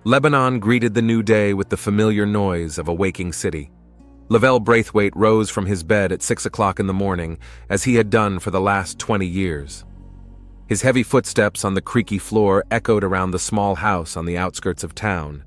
Lebanon greeted the new day with the familiar noise of a waking city. Lavelle Braithwaite rose from his bed at 6 o'clock in the morning, as he had done for the last 20 years. His heavy footsteps on the creaky floor echoed around the small house on the outskirts of town.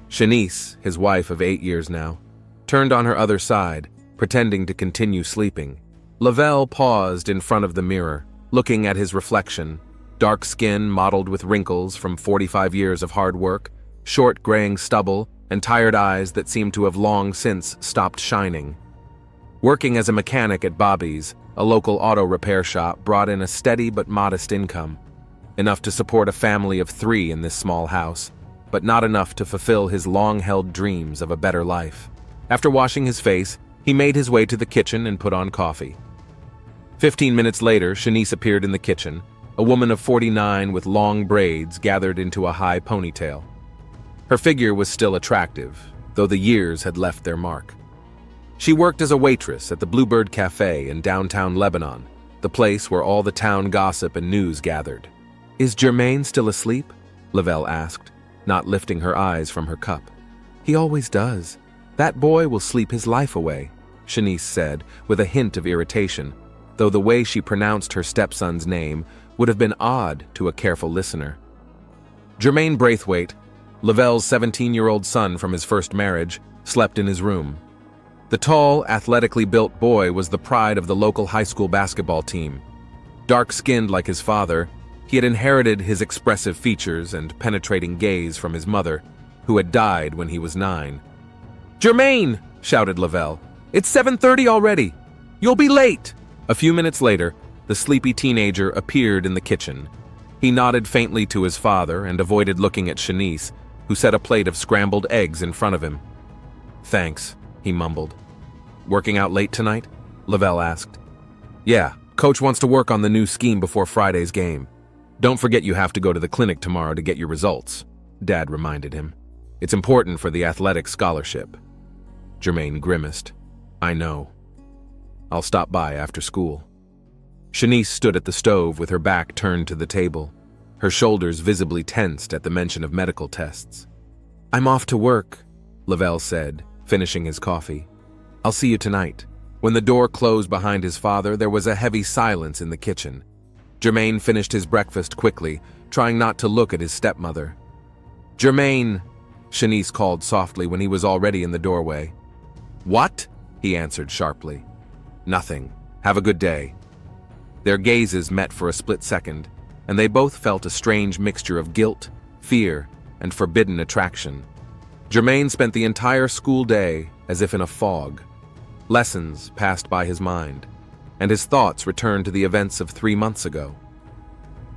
Shanice, his wife of 8 years now, turned on her other side, pretending to continue sleeping. Lavelle paused in front of the mirror, looking at his reflection, dark skin mottled with wrinkles from 45 years of hard work, short graying stubble, and tired eyes that seemed to have long since stopped shining. Working as a mechanic at Bobby's, a local auto repair shop, brought in a steady but modest income, enough to support a family of 3 in this small house, but not enough to fulfill his long-held dreams of a better life. After washing his face, he made his way to the kitchen and put on coffee. 15 minutes later, Shanice appeared in the kitchen, a woman of 49 with long braids gathered into a high ponytail. Her figure was still attractive, though the years had left their mark. She worked as a waitress at the Bluebird Cafe in downtown Lebanon, the place where all the town gossip and news gathered. "Is Jermaine still asleep?" Lavelle asked, not lifting her eyes from her cup. "He always does. That boy will sleep his life away," Shanice said, with a hint of irritation, though the way she pronounced her stepson's name would have been odd to a careful listener. Jermaine Braithwaite, Lavelle's 17-year-old son from his first marriage, slept in his room. The tall, athletically built boy was the pride of the local high school basketball team. Dark-skinned like his father, he had inherited his expressive features and penetrating gaze from his mother, who had died when he was 9. "Jermaine!" shouted Lavelle. "It's 7:30 already! You'll be late!" A few minutes later, the sleepy teenager appeared in the kitchen. He nodded faintly to his father and avoided looking at Shanice, who set a plate of scrambled eggs in front of him. "Thanks," he mumbled. "Working out late tonight?" Lavelle asked. "Yeah, Coach wants to work on the new scheme before Friday's game. Don't forget you have to go to the clinic tomorrow to get your results," Dad reminded him. "It's important for the athletic scholarship." Jermaine grimaced. "I know. I'll stop by after school." Shanice stood at the stove with her back turned to the table, her shoulders visibly tensed at the mention of medical tests. "I'm off to work," Lavelle said, finishing his coffee. "I'll see you tonight." When the door closed behind his father, there was a heavy silence in the kitchen. Jermaine finished his breakfast quickly, trying not to look at his stepmother. "Jermaine," Shanice called softly when he was already in the doorway. "What?" he answered sharply. "Nothing. Have a good day." Their gazes met for a split second, and they both felt a strange mixture of guilt, fear, and forbidden attraction. Jermaine spent the entire school day as if in a fog. Lessons passed by his mind, and his thoughts returned to the events of 3 months ago.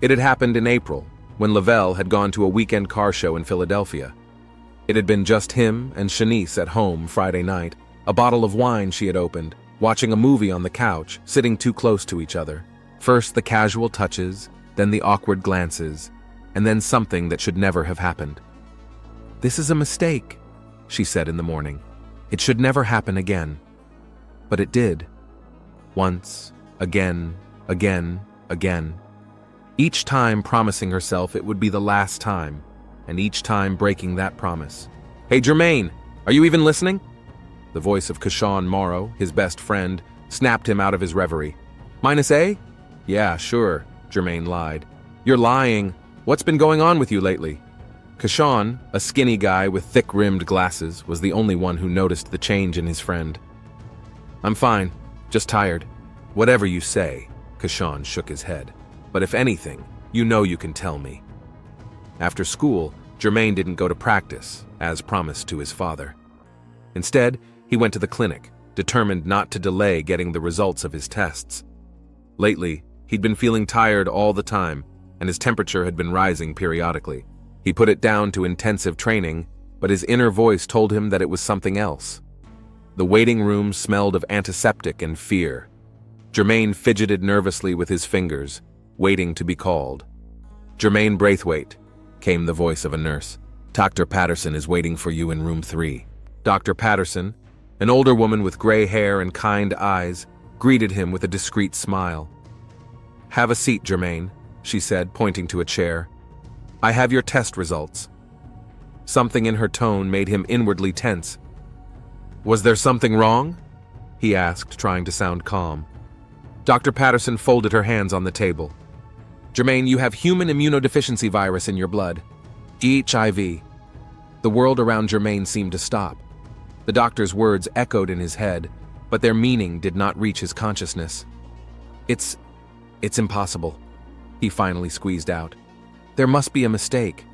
It had happened in April, when Lavelle had gone to a weekend car show in Philadelphia. It had been just him and Shanice at home Friday night, a bottle of wine she had opened, watching a movie on the couch, sitting too close to each other. First the casual touches, then the awkward glances, and then something that should never have happened. "This is a mistake," she said in the morning. "It should never happen again." But it did. Once, again, again, again. Each time promising herself it would be the last time, and each time breaking that promise. "Hey Jermaine, are you even listening?" The voice of Kashawn Morrow, his best friend, snapped him out of his reverie. "-A? Yeah, sure," Jermaine lied. "You're lying. What's been going on with you lately?" Kashawn, a skinny guy with thick-rimmed glasses, was the only one who noticed the change in his friend. "I'm fine, just tired." "Whatever you say," Kashawn shook his head. "But if anything, you know you can tell me." After school, Jermaine didn't go to practice, as promised to his father. Instead, he went to the clinic, determined not to delay getting the results of his tests. Lately, he'd been feeling tired all the time, and his temperature had been rising periodically. He put it down to intensive training, but his inner voice told him that it was something else. The waiting room smelled of antiseptic and fear. Jermaine fidgeted nervously with his fingers, waiting to be called. "Jermaine Braithwaite," came the voice of a nurse. "Dr. Patterson is waiting for you in room 3. Dr. Patterson, an older woman with gray hair and kind eyes, greeted him with a discreet smile. "Have a seat, Jermaine," she said, pointing to a chair. "I have your test results." Something in her tone made him inwardly tense. "Was there something wrong?" he asked, trying to sound calm. Dr. Patterson folded her hands on the table. "Jermaine, you have human immunodeficiency virus in your blood. HIV." The world around Jermaine seemed to stop. The doctor's words echoed in his head, but their meaning did not reach his consciousness. It's impossible," he finally squeezed out. "There must be a mistake."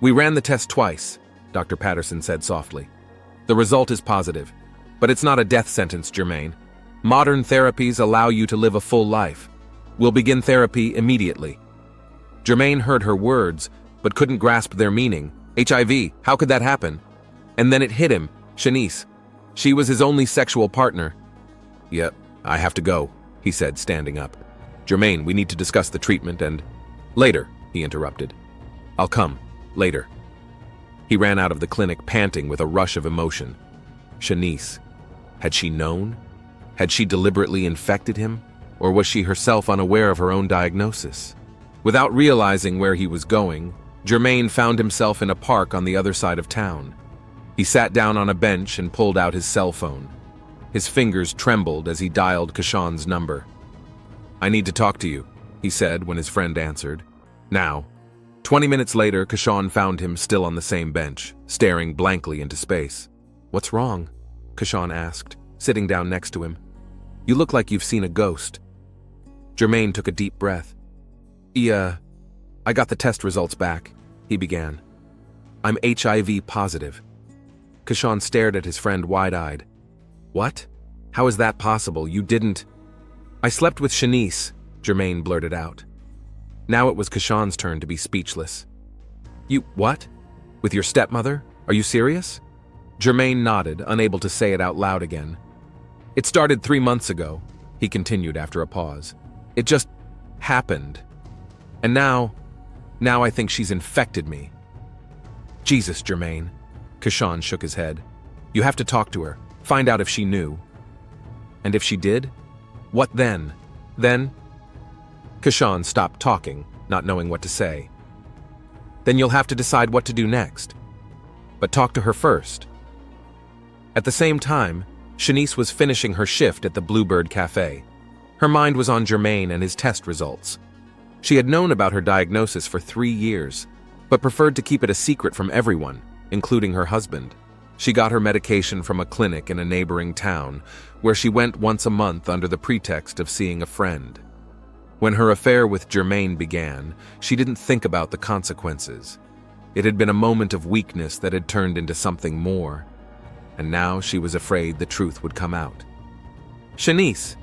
"We ran the test twice," Dr. Patterson said softly. "The result is positive, but it's not a death sentence, Jermaine. Modern therapies allow you to live a full life. We'll begin therapy immediately." Jermaine heard her words, but couldn't grasp their meaning. HIV, how could that happen? And then it hit him, Shanice. She was his only sexual partner. "Yep, I have to go," he said, standing up. "Jermaine, we need to discuss the treatment and—" "Later," he interrupted. "I'll come, later." He ran out of the clinic panting with a rush of emotion. Shanice. Had she known? Had she deliberately infected him? Or was she herself unaware of her own diagnosis? Without realizing where he was going, Jermaine found himself in a park on the other side of town. He sat down on a bench and pulled out his cell phone. His fingers trembled as he dialed Kashan's number. "I need to talk to you," he said when his friend answered. "Now." 20 minutes later, Kashan found him still on the same bench, staring blankly into space. "What's wrong?" Kashan asked, sitting down next to him. "You look like you've seen a ghost." Jermaine took a deep breath. I got the test results back," he began. "I'm HIV positive." Kashan stared at his friend wide-eyed. "What? How is that possible? You didn't—" "I slept with Shanice," Jermaine blurted out. Now it was Kashan's turn to be speechless. "You, what? With your stepmother? Are you serious?" Jermaine nodded, unable to say it out loud again. "It started 3 months ago," he continued after a pause. "It just happened. And now I think she's infected me." "Jesus, Jermaine." Kashan shook his head. "You have to talk to her, find out if she knew." "And if she did? What then?" "Then?" Kashan stopped talking, not knowing what to say. "Then you'll have to decide what to do next. But talk to her first." At the same time, Shanice was finishing her shift at the Bluebird Cafe. Her mind was on Jermaine and his test results. She had known about her diagnosis for 3 years, but preferred to keep it a secret from everyone, including her husband. She got her medication from a clinic in a neighboring town, where she went once a month under the pretext of seeing a friend. When her affair with Jermaine began, she didn't think about the consequences. It had been a moment of weakness that had turned into something more, and now she was afraid the truth would come out. "Shanice,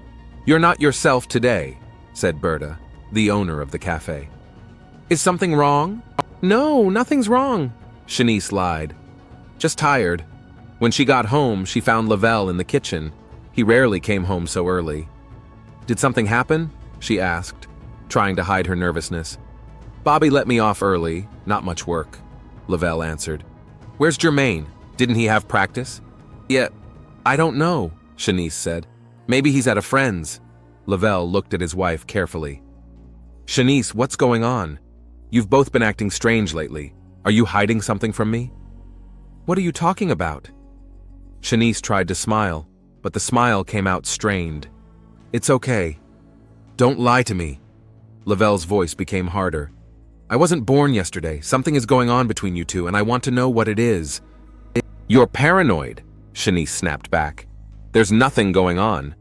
you're not yourself today," said Berta, the owner of the cafe. "Is something wrong?" "No, nothing's wrong," Shanice lied. "Just tired." When she got home, she found Lavelle in the kitchen. He rarely came home so early. "Did something happen?" she asked, trying to hide her nervousness. "Bobby let me off early, not much work," Lavelle answered. "Where's Jermaine? Didn't he have practice?" "Yeah, I don't know," Shanice said. "Maybe he's at a friend's." Lavelle looked at his wife carefully. "Shanice, what's going on? You've both been acting strange lately. Are you hiding something from me?" "What are you talking about?" Shanice tried to smile, but the smile came out strained. "It's okay. Don't lie to me." Lavelle's voice became harder. "I wasn't born yesterday. Something is going on between you two, and I want to know what it is." "You're paranoid," Shanice snapped back. "There's nothing going on.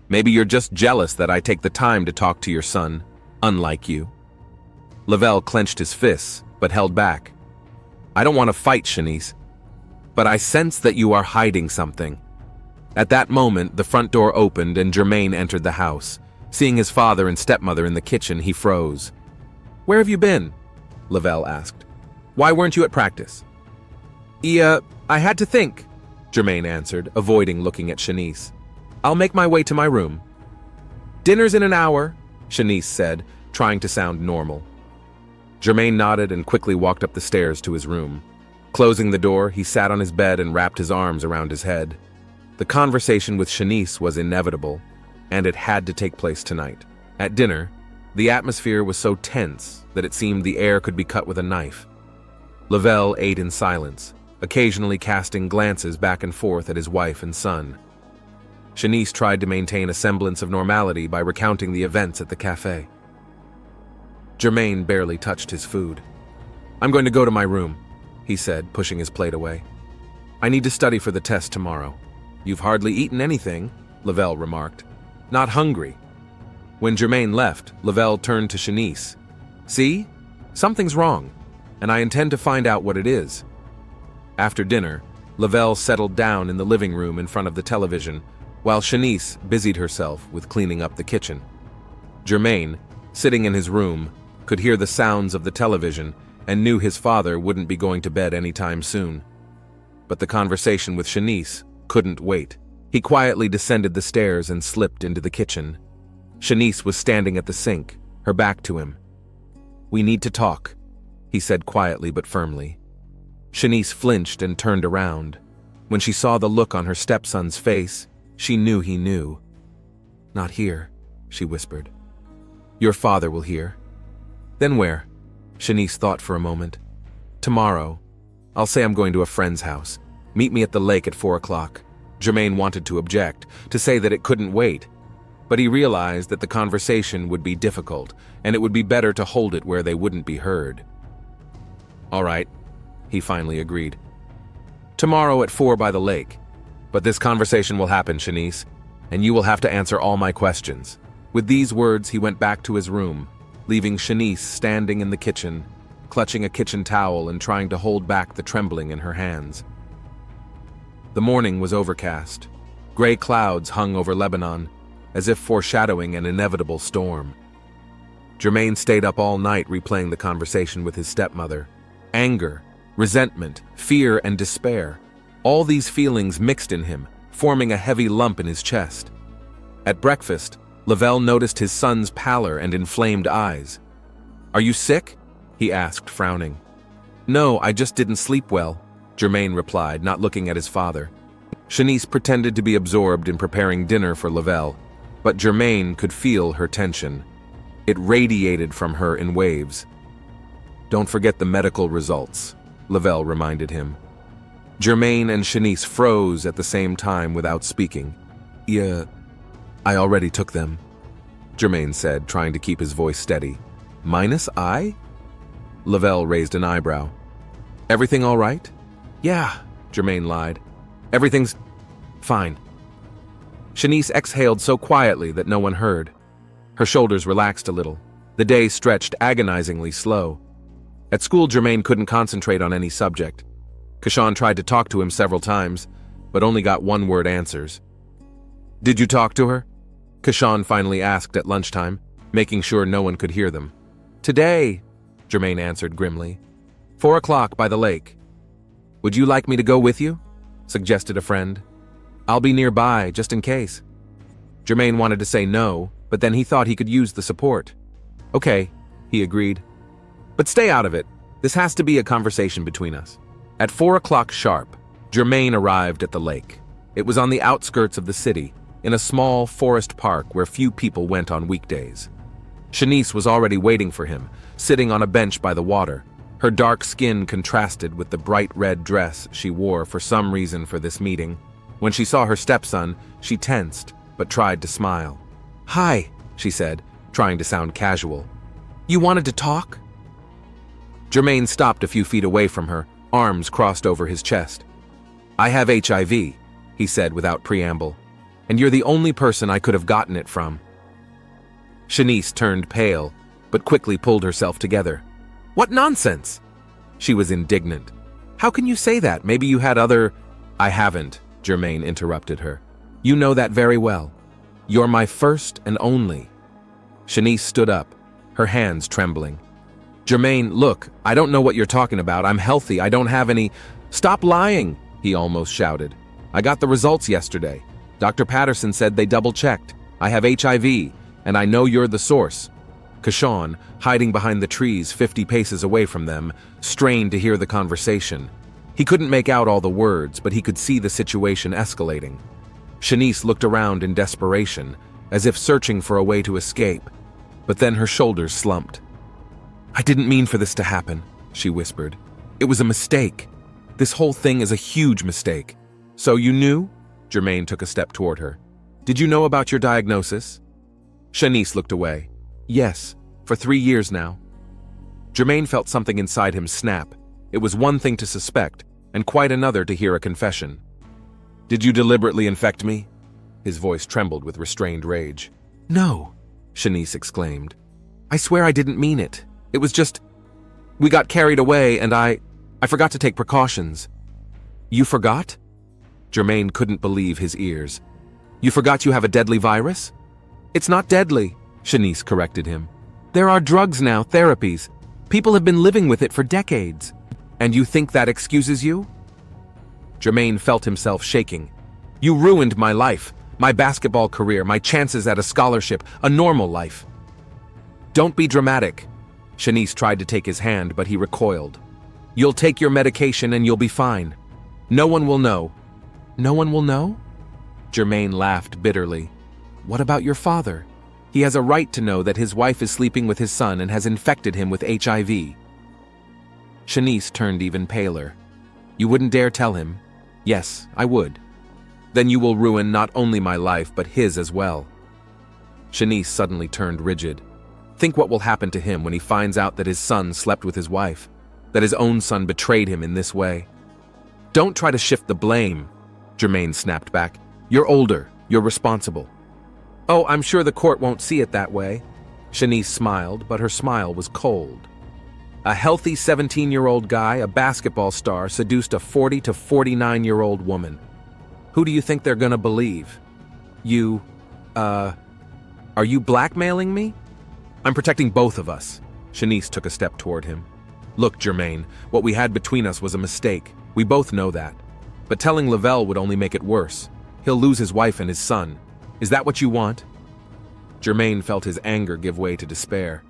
Maybe you're just jealous that I take the time to talk to your son, unlike you." Lavelle clenched his fists, but held back. "I don't want to fight, Shanice, but I sense that you are hiding something." At that moment, the front door opened and Jermaine entered the house. Seeing his father and stepmother in the kitchen, he froze. "Where have you been?" Lavelle asked. "Why weren't you at practice?" I had to think," Jermaine answered, avoiding looking at Shanice. "I'll make my way to my room." "Dinner's in an hour," Shanice said, trying to sound normal. Jermaine nodded and quickly walked up the stairs to his room. Closing the door, he sat on his bed and wrapped his arms around his head. The conversation with Shanice was inevitable, and it had to take place tonight. At dinner, the atmosphere was so tense that it seemed the air could be cut with a knife. Lavelle ate in silence, occasionally casting glances back and forth at his wife and son. Shanice tried to maintain a semblance of normality by recounting the events at the cafe. Jermaine barely touched his food. "I'm going to go to my room," he said, pushing his plate away. "I need to study for the test tomorrow." "You've hardly eaten anything," Lavelle remarked. "Not hungry." When Jermaine left, Lavelle turned to Shanice. "See? Something's wrong, and I intend to find out what it is." After dinner, Lavelle settled down in the living room in front of the television, while Shanice busied herself with cleaning up the kitchen. Jermaine, sitting in his room, could hear the sounds of the television and knew his father wouldn't be going to bed anytime soon. But the conversation with Shanice couldn't wait. He quietly descended the stairs and slipped into the kitchen. Shanice was standing at the sink, her back to him. "We need to talk," he said quietly but firmly. Shanice flinched and turned around. When she saw the look on her stepson's face, she knew he knew. "Not here," she whispered. "Your father will hear." "Then where?" Shanice thought for a moment. "Tomorrow. I'll say I'm going to a friend's house. Meet me at the lake at 4 o'clock. Jermaine wanted to object, to say that it couldn't wait. But he realized that the conversation would be difficult, and it would be better to hold it where they wouldn't be heard. "All right," he finally agreed. "Tomorrow at 4 by the lake. But this conversation will happen, Shanice, and you will have to answer all my questions." With these words, he went back to his room, leaving Shanice standing in the kitchen, clutching a kitchen towel and trying to hold back the trembling in her hands. The morning was overcast. Gray clouds hung over Lebanon, as if foreshadowing an inevitable storm. Jermaine stayed up all night replaying the conversation with his stepmother. Anger, resentment, fear, and despair. All these feelings mixed in him, forming a heavy lump in his chest. At breakfast, Lavelle noticed his son's pallor and inflamed eyes. "Are you sick?" he asked, frowning. "No, I just didn't sleep well," Jermaine replied, not looking at his father. Shanice pretended to be absorbed in preparing dinner for Lavelle, but Jermaine could feel her tension. It radiated from her in waves. "Don't forget the medical results," Lavelle reminded him. Jermaine and Shanice froze at the same time without speaking. "Yeah, I already took them," Jermaine said, trying to keep his voice steady. "Minus I?" Lavelle raised an eyebrow. "Everything all right?" "Yeah," Jermaine lied. "Everything's fine." Shanice exhaled so quietly that no one heard. Her shoulders relaxed a little. The day stretched agonizingly slow. At school, Jermaine couldn't concentrate on any subject. Kashawn tried to talk to him several times, but only got one-word answers. "Did you talk to her?" Kashawn finally asked at lunchtime, making sure no one could hear them. "Today," Jermaine answered grimly. 4 o'clock by the lake. "Would you like me to go with you?" suggested a friend. "I'll be nearby, just in case." Jermaine wanted to say no, but then he thought he could use the support. "Okay," he agreed. "But stay out of it. This has to be a conversation between us." At 4 o'clock sharp, Jermaine arrived at the lake. It was on the outskirts of the city, in a small forest park where few people went on weekdays. Shanice was already waiting for him, sitting on a bench by the water. Her dark skin contrasted with the bright red dress she wore for some reason for this meeting. When she saw her stepson, she tensed, but tried to smile. "Hi," she said, trying to sound casual. "You wanted to talk?" Jermaine stopped a few feet away from her, arms crossed over his chest. "I have HIV, he said without preamble, "and you're the only person I could have gotten it from." Shanice turned pale, but quickly pulled herself together. "What nonsense!" She was indignant. "How can you say that? Maybe you had other—" "I haven't," Jermaine interrupted her. "You know that very well. You're my first and only." Shanice stood up, her hands trembling. "Jermaine, look, I don't know what you're talking about. I'm healthy. I don't have any—" "Stop lying," he almost shouted. "I got the results yesterday. Dr. Patterson said they double-checked. I have HIV, and I know you're the source." Kashawn, hiding behind the trees 50 paces away from them, strained to hear the conversation. He couldn't make out all the words, but he could see the situation escalating. Shanice looked around in desperation, as if searching for a way to escape, but then her shoulders slumped. "I didn't mean for this to happen," she whispered. It was a mistake. This whole thing is a huge mistake. So you knew? Jermaine took a step toward her. Did you know about your diagnosis? Shanice looked away. Yes, for 3 years now. Jermaine felt something inside him snap. It was one thing to suspect, and quite another to hear a confession. Did you deliberately infect me? His voice trembled with restrained rage. No, Shanice exclaimed. I swear I didn't mean it. It was just... We got carried away and I forgot to take precautions. You forgot? Jermaine couldn't believe his ears. You forgot you have a deadly virus? It's not deadly, Shanice corrected him. There are drugs now, therapies. People have been living with it for decades. And you think that excuses you? Jermaine felt himself shaking. You ruined my life, my basketball career, my chances at a scholarship, a normal life. Don't be dramatic. Shanice tried to take his hand, but he recoiled. You'll take your medication and you'll be fine. No one will know. No one will know? Jermaine laughed bitterly. What about your father? He has a right to know that his wife is sleeping with his son and has infected him with HIV. Shanice turned even paler. You wouldn't dare tell him? Yes, I would. Then you will ruin not only my life, but his as well. Shanice suddenly turned rigid. Think what will happen to him when he finds out that his son slept with his wife, that his own son betrayed him in this way. Don't try to shift the blame, Jermaine snapped back. You're older, you're responsible. Oh, I'm sure the court won't see it that way. Shanice smiled, but her smile was cold. A healthy 17-year-old guy, a basketball star, seduced a 40 to 49-year-old woman. Who do you think they're gonna believe? Are you blackmailing me? I'm protecting both of us. Shanice took a step toward him. Look, Jermaine, what we had between us was a mistake. We both know that. But telling Lavelle would only make it worse. He'll lose his wife and his son. Is that what you want? Jermaine felt his anger give way to despair.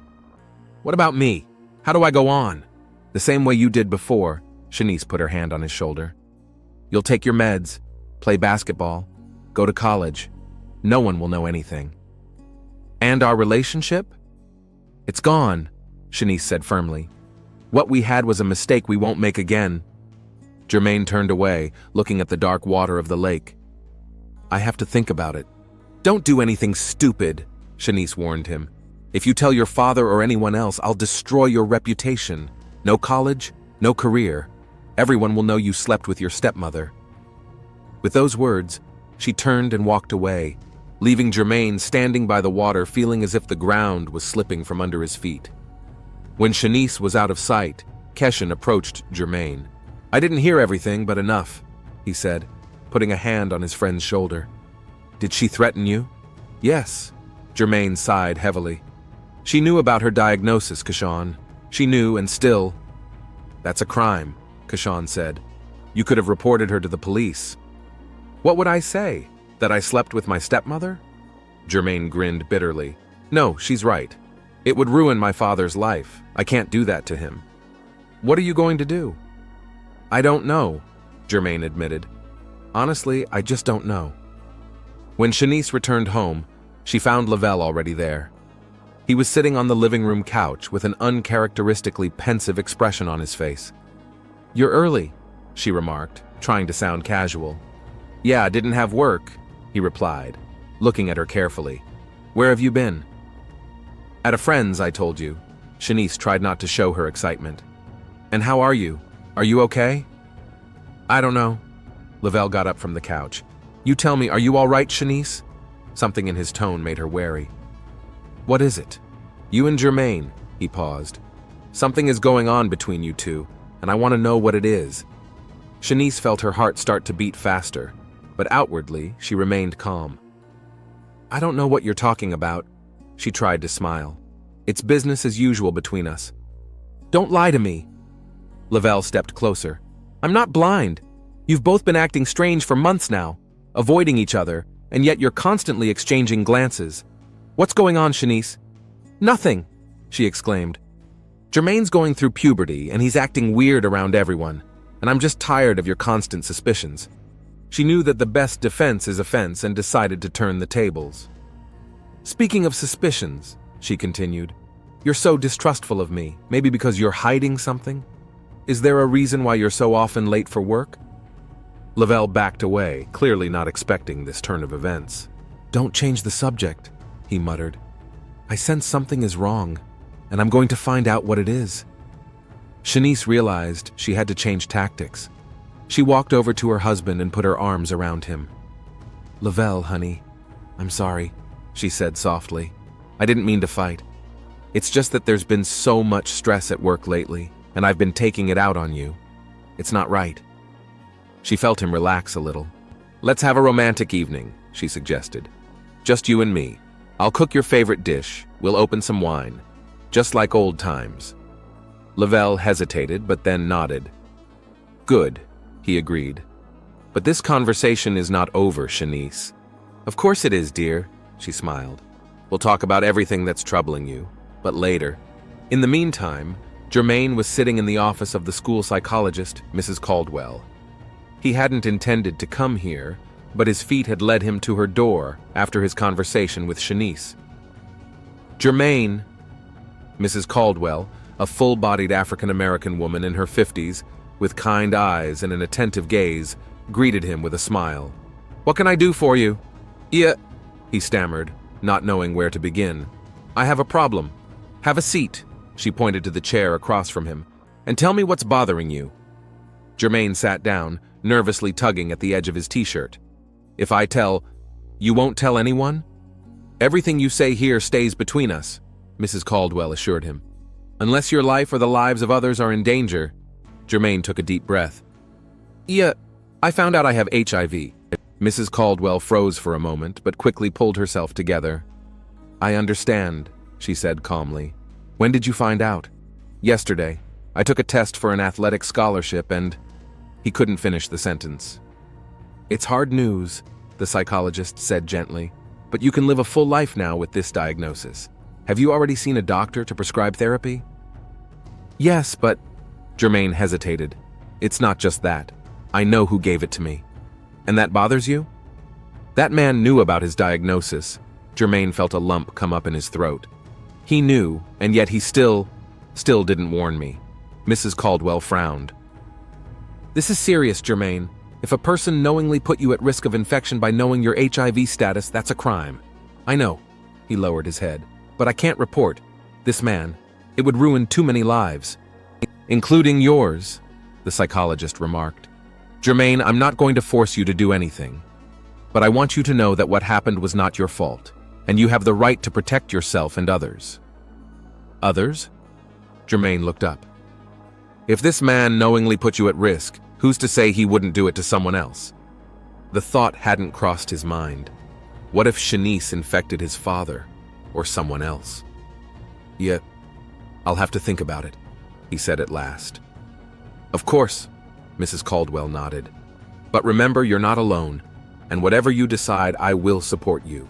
What about me? How do I go on? The same way you did before, Shanice put her hand on his shoulder. You'll take your meds, play basketball, go to college. No one will know anything. And our relationship? It's gone, Shanice said firmly. What we had was a mistake we won't make again. Jermaine turned away, looking at the dark water of the lake. I have to think about it. Don't do anything stupid, Shanice warned him. If you tell your father or anyone else, I'll destroy your reputation. No college, no career. Everyone will know you slept with your stepmother. With those words, she turned and walked away, leaving Jermaine standing by the water feeling as if the ground was slipping from under his feet. When Shanice was out of sight, Keshan approached Jermaine. I didn't hear everything, but enough, he said, putting a hand on his friend's shoulder. Did she threaten you? Yes, Jermaine sighed heavily. She knew about her diagnosis, Keshan. She knew, and still... That's a crime, Keshan said. You could have reported her to the police. What would I say? That I slept with my stepmother? Jermaine grinned bitterly. No, she's right. It would ruin my father's life. I can't do that to him. What are you going to do? I don't know, Jermaine admitted. Honestly, I just don't know. When Shanice returned home, she found Lavelle already there. He was sitting on the living room couch with an uncharacteristically pensive expression on his face. You're early, she remarked, trying to sound casual. Yeah, didn't have work, he replied, looking at her carefully. Where have you been? At a friend's, I told you. Shanice tried not to show her excitement. And how are you? Are you okay? I don't know. Lavelle got up from the couch. You tell me, are you all right, Shanice? Something in his tone made her wary. What is it? You and Jermaine, he paused. Something is going on between you two, and I want to know what it is. Shanice felt her heart start to beat faster, but outwardly she remained calm. I don't know what you're talking about. She tried to smile. It's business as usual between us. Don't lie to me. Lavelle stepped closer. I'm not blind. You've both been acting strange for months now, avoiding each other, and yet you're constantly exchanging glances. What's going on, Shanice? Nothing, she exclaimed. Jermaine's going through puberty, and he's acting weird around everyone, and I'm just tired of your constant suspicions. She knew that the best defense is offense and decided to turn the tables. Speaking of suspicions, she continued, you're so distrustful of me, maybe because you're hiding something? Is there a reason why you're so often late for work? Lavelle backed away, clearly not expecting this turn of events. Don't change the subject, he muttered. I sense something is wrong, and I'm going to find out what it is. Shanice realized she had to change tactics. She walked over to her husband and put her arms around him. Lavelle, honey, I'm sorry, she said softly. I didn't mean to fight. It's just that there's been so much stress at work lately, and I've been taking it out on you. It's not right. She felt him relax a little. Let's have a romantic evening, she suggested. Just you and me. I'll cook your favorite dish. We'll open some wine. Just like old times. Lavelle hesitated, but then nodded. Good, he agreed. But this conversation is not over, Shanice. Of course it is, dear, she smiled. We'll talk about everything that's troubling you, but later. In the meantime, Germain was sitting in the office of the school psychologist, Mrs. Caldwell. He hadn't intended to come here, but his feet had led him to her door after his conversation with Shanice. Germain, Mrs. Caldwell, a full-bodied African-American woman in her 50s, with kind eyes and an attentive gaze, greeted him with a smile. What can I do for you? Yeah, he stammered, not knowing where to begin. I have a problem. Have a seat, she pointed to the chair across from him, and tell me what's bothering you. Germain sat down, nervously tugging at the edge of his t-shirt. If I tell, you won't tell anyone? Everything you say here stays between us, Mrs. Caldwell assured him. Unless your life or the lives of others are in danger. Germain took a deep breath. Yeah, I found out I have HIV. Mrs. Caldwell froze for a moment, but quickly pulled herself together. I understand, she said calmly. When did you find out? Yesterday. I took a test for an athletic scholarship and... He couldn't finish the sentence. It's hard news, the psychologist said gently, but you can live a full life now with this diagnosis. Have you already seen a doctor to prescribe therapy? Yes, but... Germain hesitated. It's not just that. I know who gave it to me. And that bothers you? That man knew about his diagnosis. Germain felt a lump come up in his throat. He knew, and yet he still didn't warn me. Mrs. Caldwell frowned. This is serious, Germain. If a person knowingly put you at risk of infection by knowing your HIV status, that's a crime. I know, he lowered his head, but I can't report. This man, it would ruin too many lives. Including yours, the psychologist remarked. Germain, I'm not going to force you to do anything, but I want you to know that what happened was not your fault, and you have the right to protect yourself and others. Others? Germain looked up. If this man knowingly put you at risk, who's to say he wouldn't do it to someone else? The thought hadn't crossed his mind. What if Shanice infected his father, or someone else? Yet, I'll have to think about it, he said at last. Of course, Mrs. Caldwell nodded. But remember, you're not alone, and whatever you decide, I will support you.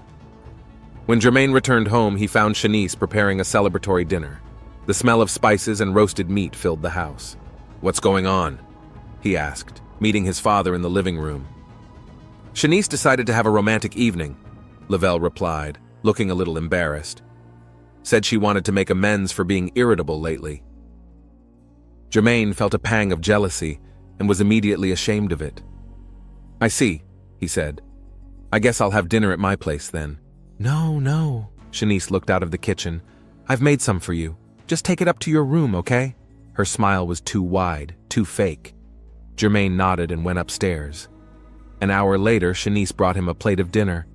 When Germain returned home, he found Shanice preparing a celebratory dinner. The smell of spices and roasted meat filled the house. What's going on? He asked, meeting his father in the living room. Shanice decided to have a romantic evening, Lavelle replied, looking a little embarrassed. Said she wanted to make amends for being irritable lately. Germain felt a pang of jealousy and was immediately ashamed of it. I see, he said. I guess I'll have dinner at my place then. No, Shanice looked out of the kitchen. I've made some for you. Just take it up to your room, okay? Her smile was too wide, too fake. Germain nodded and went upstairs. An hour later, Shanice brought him a plate of dinner.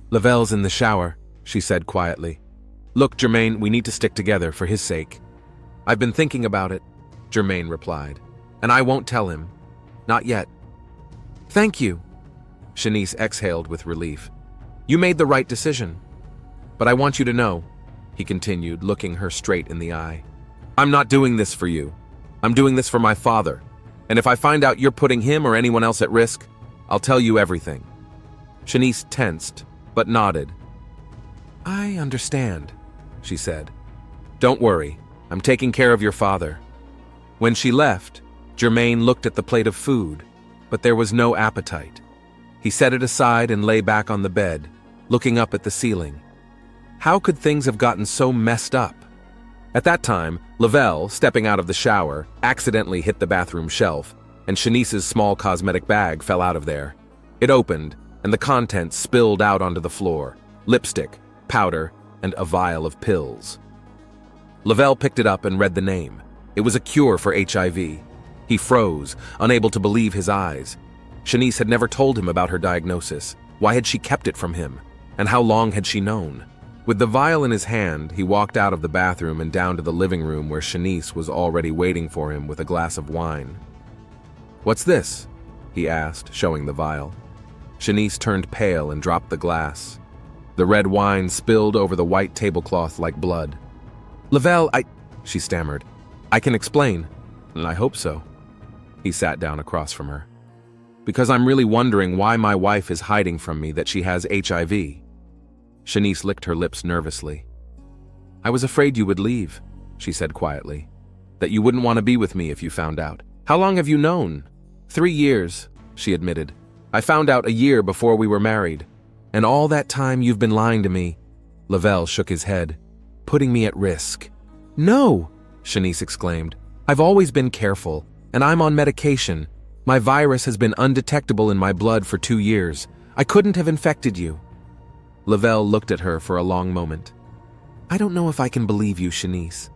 Lavelle's in the shower, she said quietly. Look, Germain, we need to stick together for his sake. I've been thinking about it, Germain replied. And I won't tell him. Not yet. Thank you. Shanice exhaled with relief. You made the right decision. But I want you to know, he continued, looking her straight in the eye. I'm not doing this for you. I'm doing this for my father. And if I find out you're putting him or anyone else at risk, I'll tell you everything. Shanice tensed, but nodded. I understand, she said. Don't worry, I'm taking care of your father. When she left, Germain looked at the plate of food, but there was no appetite. He set it aside and lay back on the bed, looking up at the ceiling. How could things have gotten so messed up? At that time, Lavelle, stepping out of the shower, accidentally hit the bathroom shelf, and Shanice's small cosmetic bag fell out of there. It opened, and the contents spilled out onto the floor: lipstick, powder, and a vial of pills. Lavelle picked it up and read the name. It was a cure for HIV. He froze, unable to believe his eyes. Shanice had never told him about her diagnosis. Why had she kept it from him? And how long had she known? With the vial in his hand, he walked out of the bathroom and down to the living room where Shanice was already waiting for him with a glass of wine. "What's this?" he asked, showing the vial. Shanice turned pale and dropped the glass. The red wine spilled over the white tablecloth like blood. "Lavelle, she stammered. "I can explain." "I hope so." He sat down across from her. "Because I'm really wondering why my wife is hiding from me that she has HIV. Shanice licked her lips nervously. "I was afraid you would leave," she said quietly. "That you wouldn't want to be with me if you found out." "How long have you known?" 3 years, she admitted. "I found out a year before we were married. And all that time you've been lying to me." Lavelle shook his head. "Putting me at risk." "No," Shanice exclaimed. "I've always been careful, and I'm on medication. My virus has been undetectable in my blood for 2 years. I couldn't have infected you." Lavelle looked at her for a long moment. "I don't know if I can believe you, Shanice.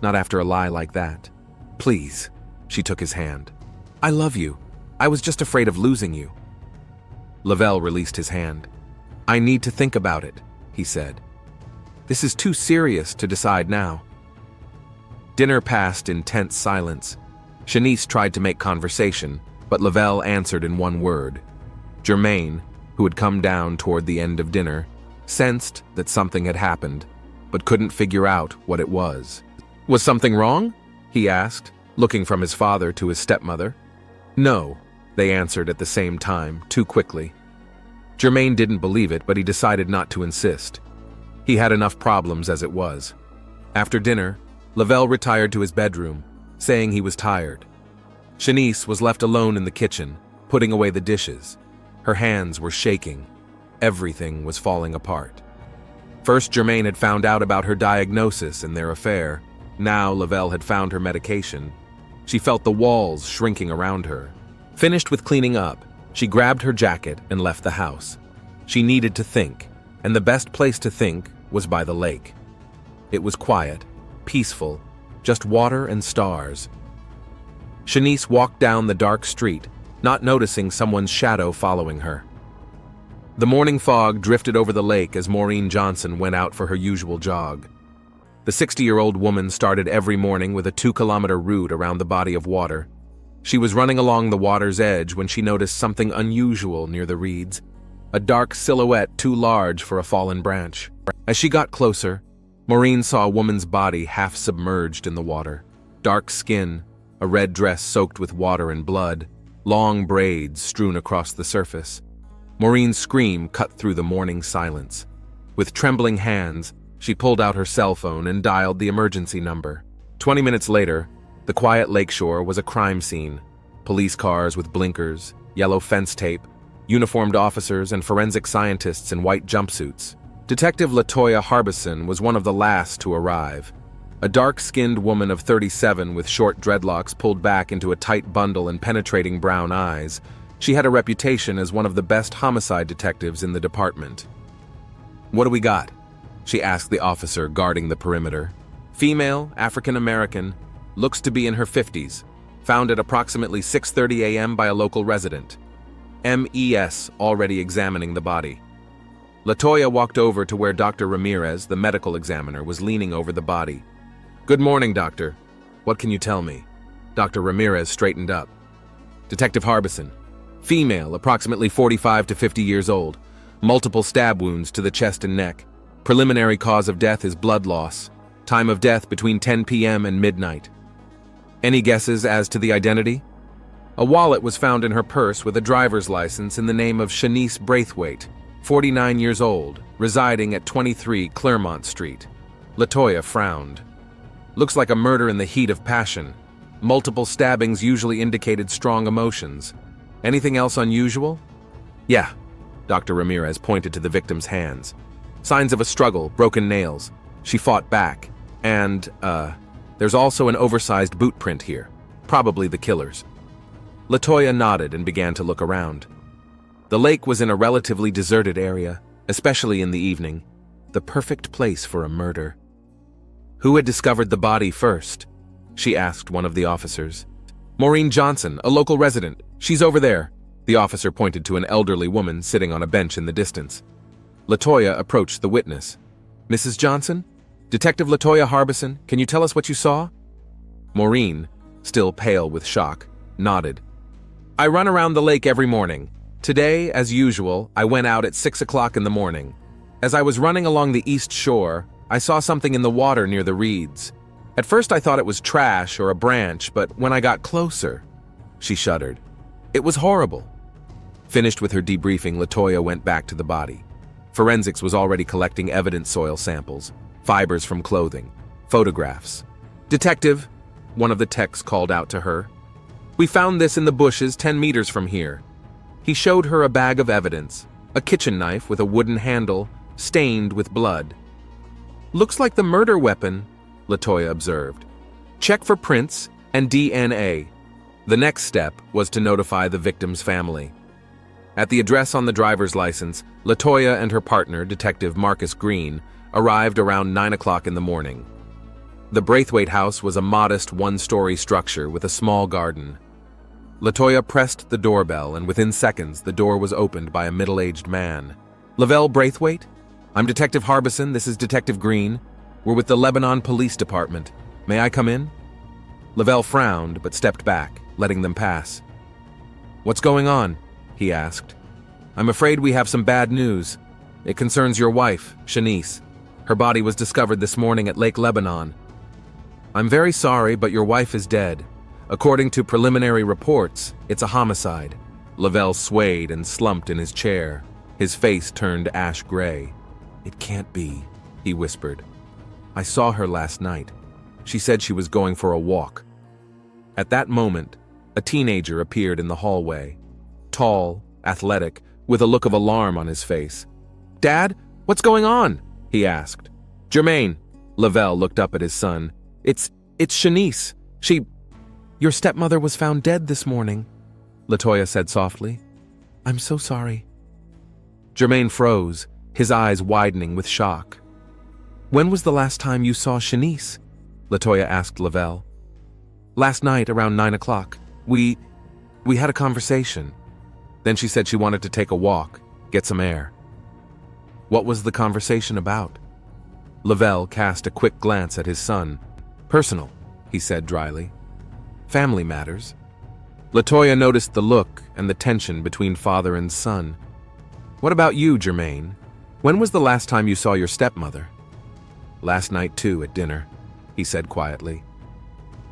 Not after a lie like that. Please," she took his hand. "I love you. I was just afraid of losing you." Lavelle released his hand. "I need to think about it," he said. "This is too serious to decide now." Dinner passed in tense silence. Shanice tried to make conversation, but Lavelle answered in one word. Germain, who had come down toward the end of dinner, sensed that something had happened, but couldn't figure out what it was. "Was something wrong?" he asked, looking from his father to his stepmother. "No," they answered at the same time, too quickly. Germain didn't believe it, but he decided not to insist. He had enough problems as it was. After dinner, Lavelle retired to his bedroom, saying he was tired. Shanice was left alone in the kitchen, putting away the dishes. Her hands were shaking. Everything was falling apart. First, Germain had found out about her diagnosis and their affair. Now Lavelle had found her medication. She felt the walls shrinking around her. Finished with cleaning up, she grabbed her jacket and left the house. She needed to think, and the best place to think was by the lake. It was quiet, peaceful, just water and stars. Shanice walked down the dark street, not noticing someone's shadow following her. The morning fog drifted over the lake as Maureen Johnson went out for her usual jog. The 60-year-old woman started every morning with a 2-kilometer route around the body of water. She was running along the water's edge when she noticed something unusual near the reeds, a dark silhouette too large for a fallen branch. As she got closer, Maureen saw a woman's body half submerged in the water. Dark skin, a red dress soaked with water and blood, long braids strewn across the surface. Maureen's scream cut through the morning silence. With trembling hands, she pulled out her cell phone and dialed the emergency number. 20 minutes later, the quiet lakeshore was a crime scene. Police cars with blinkers, yellow fence tape, uniformed officers and forensic scientists in white jumpsuits. Detective Latoya Harbison was one of the last to arrive. A dark-skinned woman of 37 with short dreadlocks pulled back into a tight bundle and penetrating brown eyes. She had a reputation as one of the best homicide detectives in the department. "What do we got?" she asked the officer guarding the perimeter. "Female, African-American, looks to be in her 50s, found at approximately 6:30 a.m. by a local resident. MES already examining the body." Latoya walked over to where Dr. Ramirez, the medical examiner, was leaning over the body. "Good morning, doctor. What can you tell me?" Dr. Ramirez straightened up. "Detective Harbison. Female, approximately 45 to 50 years old. Multiple stab wounds to the chest and neck. Preliminary cause of death is blood loss. Time of death between 10 p.m. and midnight. Any guesses as to the identity?" A wallet was found in her purse with a driver's license in the name of Shanice Braithwaite, 49 years old, residing at 23 Claremont Street. Latoya frowned. "Looks like a murder in the heat of passion. Multiple stabbings usually indicated strong emotions. Anything else unusual?" "Yeah," Dr. Ramirez pointed to the victim's hands. "Signs of a struggle, broken nails. She fought back. And, there's also an oversized boot print here. Probably the killer's. LaToya nodded and began to look around. The lake was in a relatively deserted area, especially in the evening. The perfect place for a murder. Who had discovered the body first? She asked one of the officers. Maureen Johnson, a local resident. She's over there. The officer pointed to an elderly woman sitting on a bench in the distance. LaToya approached the witness. Mrs. Johnson? Detective LaToya Harbison, can you tell us what you saw? Maureen, still pale with shock, nodded. I run around the lake every morning. Today, as usual, I went out at 6 o'clock in the morning. As I was running along the east shore, I saw something in the water near the reeds. At first I thought it was trash or a branch, but when I got closer, she shuddered. It was horrible. Finished with her debriefing, LaToya went back to the body. Forensics was already collecting evidence soil samples, fibers from clothing, photographs. Detective, one of the techs called out to her. We found this in the bushes 10 meters from here. He showed her a bag of evidence, a kitchen knife with a wooden handle, stained with blood. Looks like the murder weapon, LaToya observed. Check for prints and DNA. The next step was to notify the victim's family. At the address on the driver's license, LaToya and her partner, Detective Marcus Green, arrived around 9 o'clock in the morning. The Braithwaite house was a modest one-story structure with a small garden. LaToya pressed the doorbell, and within seconds, the door was opened by a middle-aged man. Lavelle Braithwaite? I'm Detective Harbison, this is Detective Green. We're with the Lebanon Police Department. May I come in? Lavelle frowned, but stepped back, letting them pass. What's going on? He asked. I'm afraid we have some bad news. It concerns your wife, Shanice. Her body was discovered this morning at Lake Lebanon. I'm very sorry, but your wife is dead. According to preliminary reports, it's a homicide. Lavelle swayed and slumped in his chair. His face turned ash gray. It can't be, he whispered. I saw her last night. She said she was going for a walk. At that moment, a teenager appeared in the hallway. Tall, athletic, with a look of alarm on his face. Dad, what's going on? He asked. Jermaine, Lavelle looked up at his son. It's Shanice. Your stepmother was found dead this morning, LaToya said softly. I'm so sorry. Jermaine froze, his eyes widening with shock. When was the last time you saw Shanice? LaToya asked Lavelle. Last night around 9 o'clock. We had a conversation. Then she said she wanted to take a walk, get some air. What was the conversation about? Lavelle cast a quick glance at his son. Personal, he said dryly. Family matters. LaToya noticed the look and the tension between father and son. What about you, Jermaine? When was the last time you saw your stepmother? Last night, too, at dinner, he said quietly.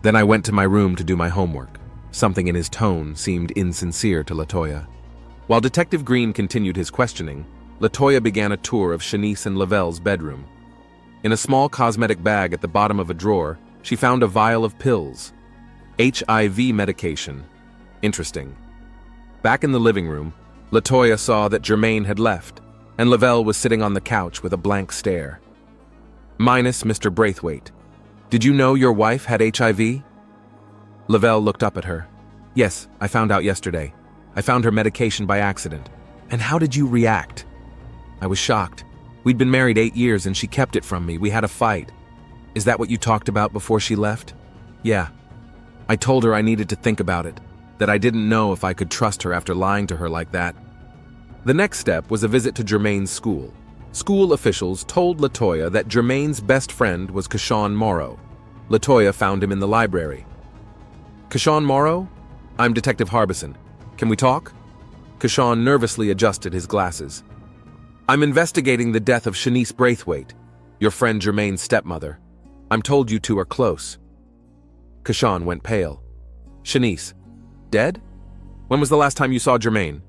Then I went to my room to do my homework. Something in his tone seemed insincere to LaToya. While Detective Green continued his questioning, LaToya began a tour of Shanice and Lavelle's bedroom. In a small cosmetic bag at the bottom of a drawer, she found a vial of pills. HIV medication. Interesting. Back in the living room, LaToya saw that Jermaine had left, and Lavelle was sitting on the couch with a blank stare. Minus Mr. Braithwaite. Did you know your wife had HIV? Lavelle looked up at her. Yes, I found out yesterday. I found her medication by accident. And how did you react? I was shocked. We'd been married 8 years and she kept it from me. We had a fight. Is that what you talked about before she left? Yeah. I told her I needed to think about it, that I didn't know if I could trust her after lying to her like that. The next step was a visit to Jermaine's school. School officials told LaToya that Jermaine's best friend was Kashawn Morrow. LaToya found him in the library. Kashawn Morrow? I'm Detective Harbison. Can we talk? Kashawn nervously adjusted his glasses. I'm investigating the death of Shanice Braithwaite, your friend Jermaine's stepmother. I'm told you two are close. Kashawn went pale. Shanice, dead? When was the last time you saw Jermaine?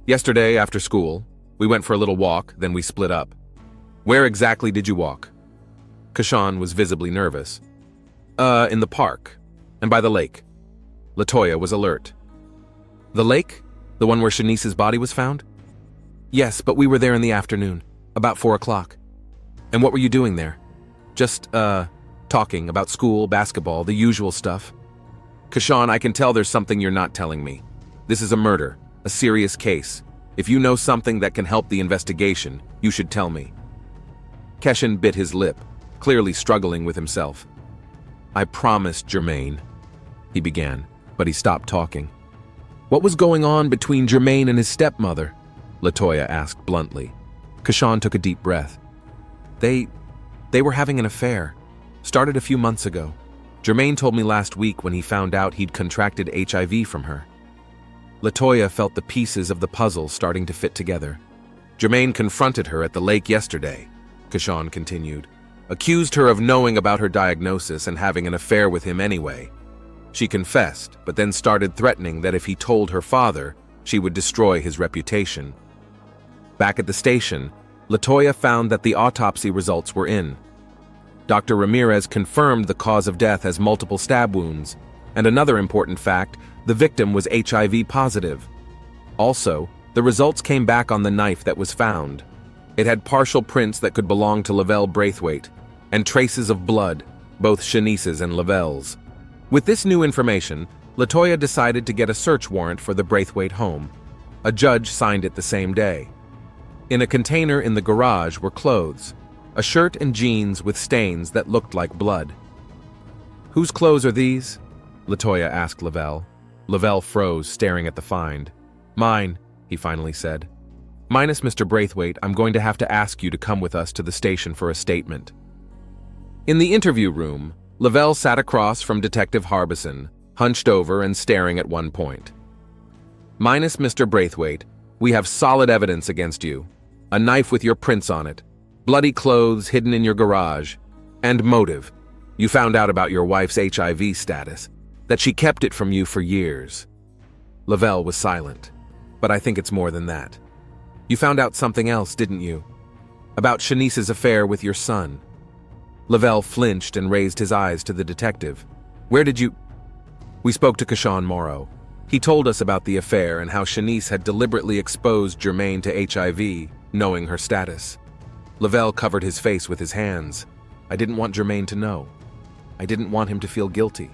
Yesterday after school. We went for a little walk, then we split up. Where exactly did you walk? Kashawn was visibly nervous. In the park, and by the lake. LaToya was alert. The lake? The one where Shanice's body was found? Yes, but we were there in the afternoon, about 4 o'clock. And what were you doing there? Just talking about school, basketball, the usual stuff. Kashawn, I can tell there's something you're not telling me. This is a murder, a serious case. If you know something that can help the investigation, you should tell me. Keshan bit his lip, clearly struggling with himself. I promised Jermaine, he began, but he stopped talking. What was going on between Jermaine and his stepmother? Latoya asked bluntly. Kashawn took a deep breath. They were having an affair. Started a few months ago. Jermaine told me last week when he found out he'd contracted HIV from her. Latoya felt the pieces of the puzzle starting to fit together. Jermaine confronted her at the lake yesterday, Kashawn continued. Accused her of knowing about her diagnosis and having an affair with him anyway. She confessed, but then started threatening that if he told her father, she would destroy his reputation. Back at the station, Latoya found that the autopsy results were in. Dr. Ramirez confirmed the cause of death as multiple stab wounds, and another important fact, the victim was HIV positive. Also, the results came back on the knife that was found. It had partial prints that could belong to Lavelle Braithwaite, and traces of blood, both Shanice's and Lavelle's. With this new information, Latoya decided to get a search warrant for the Braithwaite home. A judge signed it the same day. In a container in the garage were clothes, a shirt and jeans with stains that looked like blood. Whose clothes are these? Latoya asked Lavelle. Lavelle froze, staring at the find. Mine, he finally said. Minus Mr. Braithwaite, I'm going to have to ask you to come with us to the station for a statement. In the interview room, Lavelle sat across from Detective Harbison, hunched over and staring at one point. Minus Mr. Braithwaite, we have solid evidence against you. A knife with your prints on it, bloody clothes hidden in your garage, and motive. You found out about your wife's HIV status, that she kept it from you for years. Lavelle was silent, but I think it's more than that. You found out something else, didn't you? About Shanice's affair with your son. Lavelle flinched and raised his eyes to the detective. Where did you... We spoke to Kashawn Morrow. He told us about the affair and how Shanice had deliberately exposed Jermaine to HIV, knowing her status. Lavelle covered his face with his hands. I didn't want Jermaine to know. I didn't want him to feel guilty.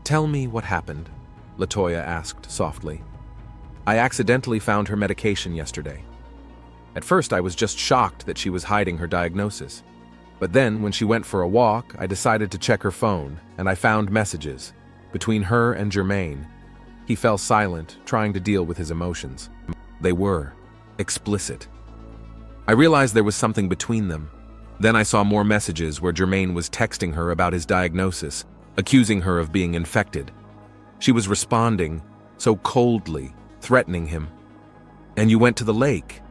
Tell me what happened, Latoya asked softly. I accidentally found her medication yesterday. At first, I was just shocked that she was hiding her diagnosis. But then, when she went for a walk, I decided to check her phone, and I found messages between her and Jermaine. He fell silent, trying to deal with his emotions. They were explicit. I realized there was something between them. Then I saw more messages where Jermaine was texting her about his diagnosis, accusing her of being infected. She was responding so coldly, threatening him. And you went to the lake.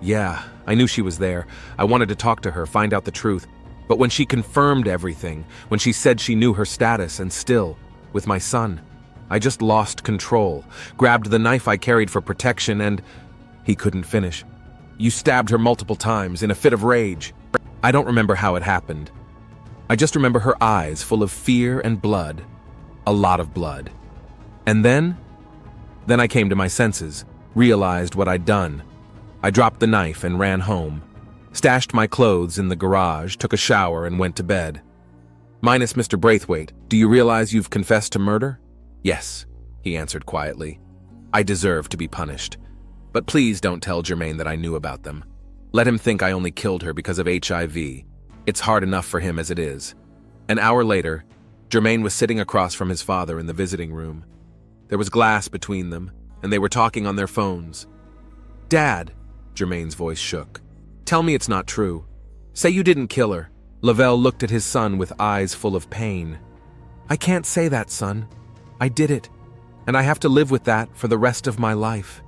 Yeah, I knew she was there. I wanted to talk to her, find out the truth. But when she confirmed everything, when she said she knew her status and still, with my son, I just lost control, grabbed the knife I carried for protection and... He couldn't finish. You stabbed her multiple times in a fit of rage. I don't remember how it happened. I just remember her eyes full of fear and blood. A lot of blood. And then I came to my senses, realized what I'd done. I dropped the knife and ran home, stashed my clothes in the garage, took a shower, and went to bed. Minus Mr. Braithwaite, do you realize you've confessed to murder? Yes, he answered quietly. I deserve to be punished. But please don't tell Jermaine that I knew about them. Let him think I only killed her because of HIV. It's hard enough for him as it is. An hour later, Jermaine was sitting across from his father in the visiting room. There was glass between them, and they were talking on their phones. Dad, Jermaine's voice shook. Tell me it's not true. Say you didn't kill her. Lavelle looked at his son with eyes full of pain. I can't say that, son. I did it, and I have to live with that for the rest of my life.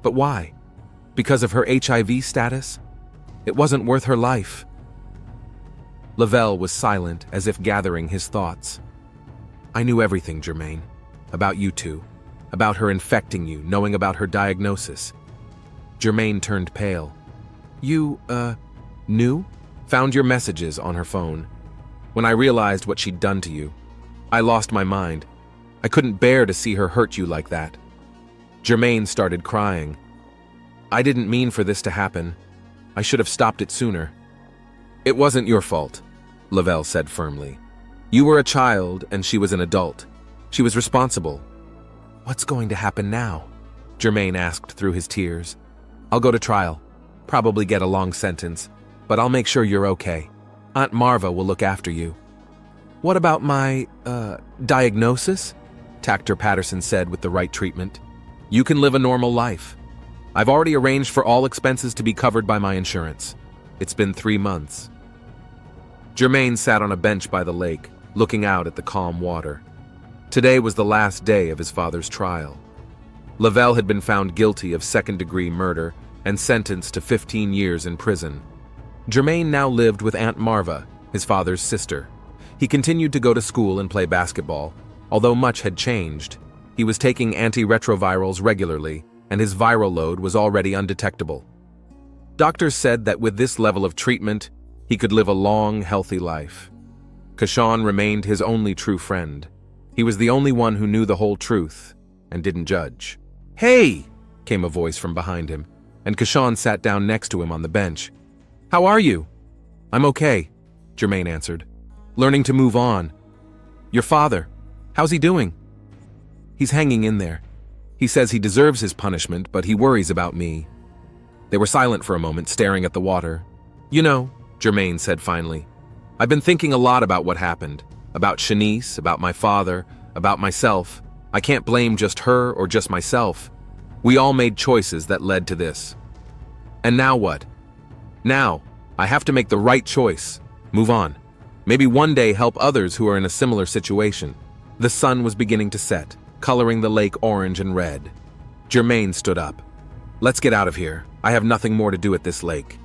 But why? Because of her HIV status? It wasn't worth her life. Lavelle was silent, as if gathering his thoughts. I knew everything, Jermaine. About you two. About her infecting you, knowing about her diagnosis. Jermaine turned pale. You, knew? Found your messages on her phone. When I realized what she'd done to you, I lost my mind. I couldn't bear to see her hurt you like that. Jermaine started crying. I didn't mean for this to happen. I should have stopped it sooner. It wasn't your fault. Lavelle said firmly. You were a child and she was an adult. She was responsible. What's going to happen now? Germain asked through his tears. I'll go to trial. Probably get a long sentence, but I'll make sure you're okay. Aunt Marva will look after you. What about my, diagnosis? Tactor Patterson said with the right treatment. You can live a normal life. I've already arranged for all expenses to be covered by my insurance. It's been 3 months. Germain sat on a bench by the lake, looking out at the calm water. Today was the last day of his father's trial. Lavelle had been found guilty of second-degree murder and sentenced to 15 years in prison. Germain now lived with Aunt Marva, his father's sister. He continued to go to school and play basketball, although much had changed. He was taking antiretrovirals regularly, and his viral load was already undetectable. Doctors said that with this level of treatment, he could live a long, healthy life. Kashawn remained his only true friend. He was the only one who knew the whole truth and didn't judge. Hey! Came a voice from behind him, and Kashawn sat down next to him on the bench. How are you? I'm okay, Germain answered. Learning to move on. Your father, how's he doing? He's hanging in there. He says he deserves his punishment, but he worries about me. They were silent for a moment, staring at the water. You know, Germain said finally, I've been thinking a lot about what happened. About Shanice, about my father, about myself. I can't blame just her or just myself. We all made choices that led to this. And now what? Now, I have to make the right choice. Move on. Maybe one day help others who are in a similar situation. The sun was beginning to set, coloring the lake orange and red. Germain stood up. Let's get out of here. I have nothing more to do at this lake.